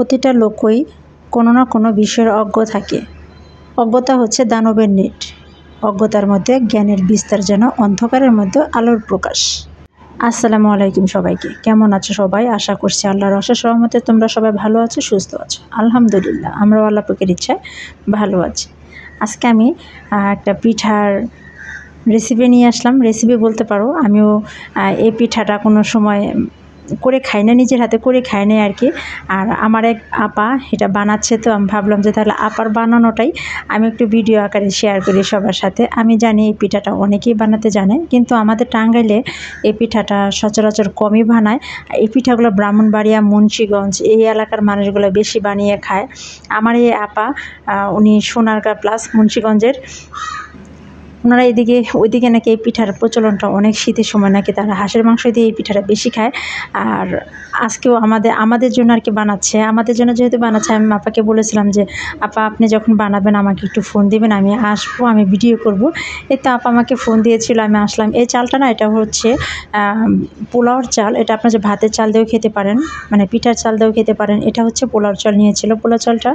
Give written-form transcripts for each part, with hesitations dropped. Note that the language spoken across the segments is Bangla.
প্রতিটা লোকই কোনো না কোনো বিষয়ের অজ্ঞ থাকে। অজ্ঞতা হচ্ছে দানবের নেট, অজ্ঞতার মধ্যে জ্ঞানের বিস্তার, যেন অন্ধকারের মধ্যে আলোর প্রকাশ। আসসালামু আলাইকুম সবাইকে, কেমন আছো সবাই? আশা করছি আল্লাহর অশেষ রহমতে তোমরা সবাই ভালো আছো, সুস্থ আছো। আলহামদুলিল্লাহ, আমরাও আল্লাহ পাকের ইচ্ছায় ভালো আছি। আজকে আমি একটা পিঠার রেসিপি নিয়ে আসলাম। রেসিপি বলতে পারো, আমিও এই পিঠাটা কোনো সময় করে খাই না, নিজের হাতে করে খাই না আর কি। আর আমার এক আপা এটা বানাচ্ছে, তো আমি ভাবলাম যে তাহলে আপার বানানোটাই আমি একটু ভিডিও আকারে শেয়ার করি সবার সাথে। আমি জানি এই পিঠাটা অনেকেই বানাতে জানে, কিন্তু আমাদের টাঙ্গাইলে এই পিঠাটা সচরাচর কমই বানায়। এই পিঠাগুলো ব্রাহ্মণবাড়িয়া, মুন্সিগঞ্জ এই এলাকার মানুষগুলো বেশি বানিয়ে খায়। আমার এই আপা উনি সোনারগাঁ প্লাস মুন্সিগঞ্জের। ওনারা ওইদিকে নাকি এই পিঠার প্রচলনটা অনেক, শীতের সময় নাকি তারা হাঁসের মাংস দিয়ে এই পিঠাটা বেশি খায়। আর আজকেও আমাদের জন্য আর কি বানাচ্ছে। আমাদের জন্য যেহেতু বানাচ্ছে, আমি আপাকে বলেছিলাম যে আপা আপনি যখন বানাবেন আমাকে একটু ফোন দিবেন, আমি আসবো, আমি ভিডিও করব। এই তো আপা আমাকে ফোন দিয়েছিল, আমি আসলাম। এই চালটা না, এটা হচ্ছে পোলাওর চাল। এটা আপনার যে ভাতের চাল দিয়েও খেতে পারেন, মানে পিঠার চাল দিয়েও খেতে পারেন। এটা হচ্ছে পোলাওর চাল নিয়েছিল। পোলাও চালটা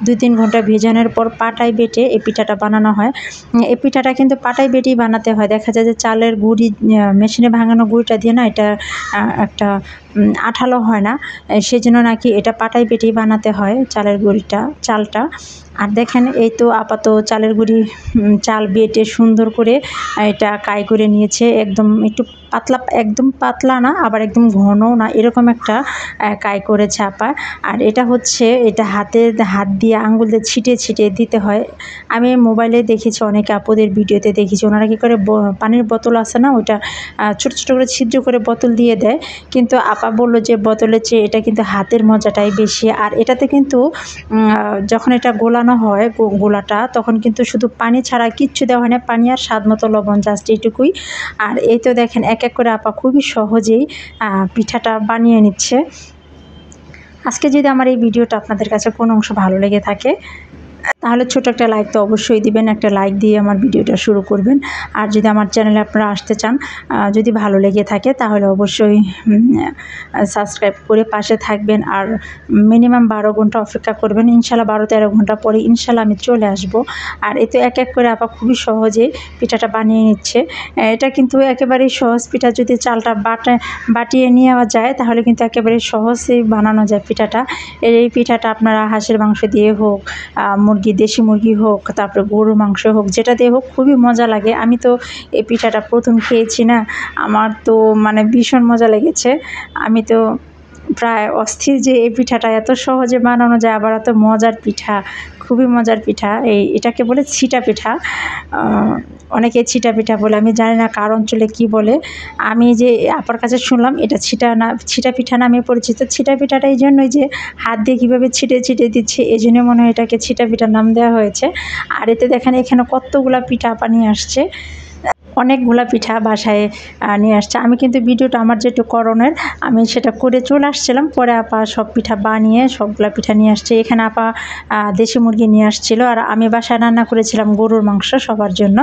2-3 ঘন্টা ভেজানোর পর পাটায় বেটে এই পিঠাটা বানানো হয়। এই পিঠাটা কিন্তু পাটায় বেটেই বানাতে হয়। দেখা যায় যে চালের গুঁড়ি, মেশিনে ভাঙানো গুঁড়িটা দিয়ে না, এটা একটা আঠালো হয় না, সেজন্য নাকি এটা পাটায় বেটেই বানাতে হয় চালের চালটা। আর দেখেন, এই তো আপাতত চালের গুঁড়ি চাল বেটে সুন্দর করে এটা কাই করে নিয়েছে। একদম একটু পাতলা, একদম পাতলা না, আবার একদম ঘনও না, এরকম একটা কাই করেছে আপা। আর এটা হচ্ছে, এটা হাত দিয়ে আঙ্গুল দিয়ে ছিটিয়ে দিতে হয়। আমি মোবাইলে দেখেছি, অনেকে আপুদের ভিডিওতে দেখেছি, ওনারা কী করে পানির বোতল আছে না, ওইটা ছোটো ছোটো করে ছিদ্র করে বোতল দিয়ে দেয়। কিন্তু আপা বললো যে বোতলের চেয়ে এটা কিন্তু হাতের মজাটাই বেশি। আর এটাতে কিন্তু যখন এটা গোলানো হয় গোলাটা, তখন কিন্তু শুধু পানি ছাড়া কিচ্ছু দেওয়া হয় না, পানি আর স্বাদ মতো লবণ, জাস্ট এইটুকুই। আর এই তো দেখেন, এক এক করে আপা খুবই সহজেই পিঠাটা বানিয়ে নিচ্ছে। আজকে যদি আমার এই ভিডিওটা আপনাদের কাছে কোনো অংশ ভালো লেগে থাকে, তাহলে ছোটো একটা লাইক তো অবশ্যই দিবেন। একটা লাইক দিয়ে আমার ভিডিওটা শুরু করবেন। আর যদি আমার চ্যানেলে আপনারা আসতে চান, যদি ভালো লেগে থাকে, তাহলে অবশ্যই সাবস্ক্রাইব করে পাশে থাকবেন। আর মিনিমাম 12 ঘন্টা অপেক্ষা করবেন। ইনশাল্লাহ 12-13 ঘন্টা পরে ইনশাল্লাহ আমি চলে আসব। আর এতে এক এক করে আপা খুবই সহজে পিঠাটা বানিয়ে নিচ্ছে। এটা কিন্তু একেবারেই সহজ পিঠা। যদি চালটা বাটিয়ে নেওয়া যায়, তাহলে কিন্তু একেবারে সহজেই বানানো যায় পিঠাটা। এই পিঠাটা আপনারা হাঁসের মাংস দিয়ে হোক, দেশি মুরগি হোক, তারপরে গরুর মাংস হোক, যেটা দিয়ে হোক, খুবই মজা লাগে। আমি তো এই পিঠাটা প্রথম খেয়েছি না, আমার তো মানে ভীষণ মজা লেগেছে। আমি তো প্রায় অস্থির যে এই পিঠাটা এত সহজে বানানো যায়, আবার এত মজার পিঠা, খুবই মজার পিঠা। এটাকে বলে ছিটা পিঠা, অনেকে ছিটা পিঠা বলে, আমি জানি না কার অঞ্চলে কী বলে। আমি যে আপার কাছে শুনলাম, এটা ছিটা পিঠা নামে পরিচিত। ছিটা পিঠাটা এই জন্যই যে হাত দিয়ে কীভাবে ছিটে দিচ্ছে, এই জন্য মনে হয় এটাকে ছিটা পিঠার নাম দেওয়া হয়েছে। আর এতে দেখেন, এখানে কতগুলা পিঠা আপা নিয়ে আসছে, অনেকগুলা পিঠা বাসায় নিয়ে আসছে। আমি কিন্তু ভিডিওটা আমার যেটু করণের, আমি সেটা করে চলে আসছিলাম। পরে আপা সব পিঠা বানিয়ে সবগুলা পিঠা নিয়ে আসছে। এখানে আপা দেশি মুরগি নিয়ে আসছিল। আর আমি বাসায় রান্না করেছিলাম গরুর মাংস সবার জন্য,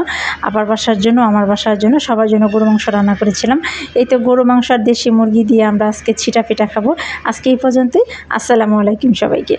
আপার বাসার জন্য, আমার বাসার জন্য, সবার জন্য গরুর মাংস রান্না করেছিলাম। এই তো গরু মাংস আর দেশি মুরগি দিয়ে আমরা আজকে ছিটা পিঠা খাবো। আজকে এই পর্যন্তই। আসসালামু আলাইকুম সবাইকে।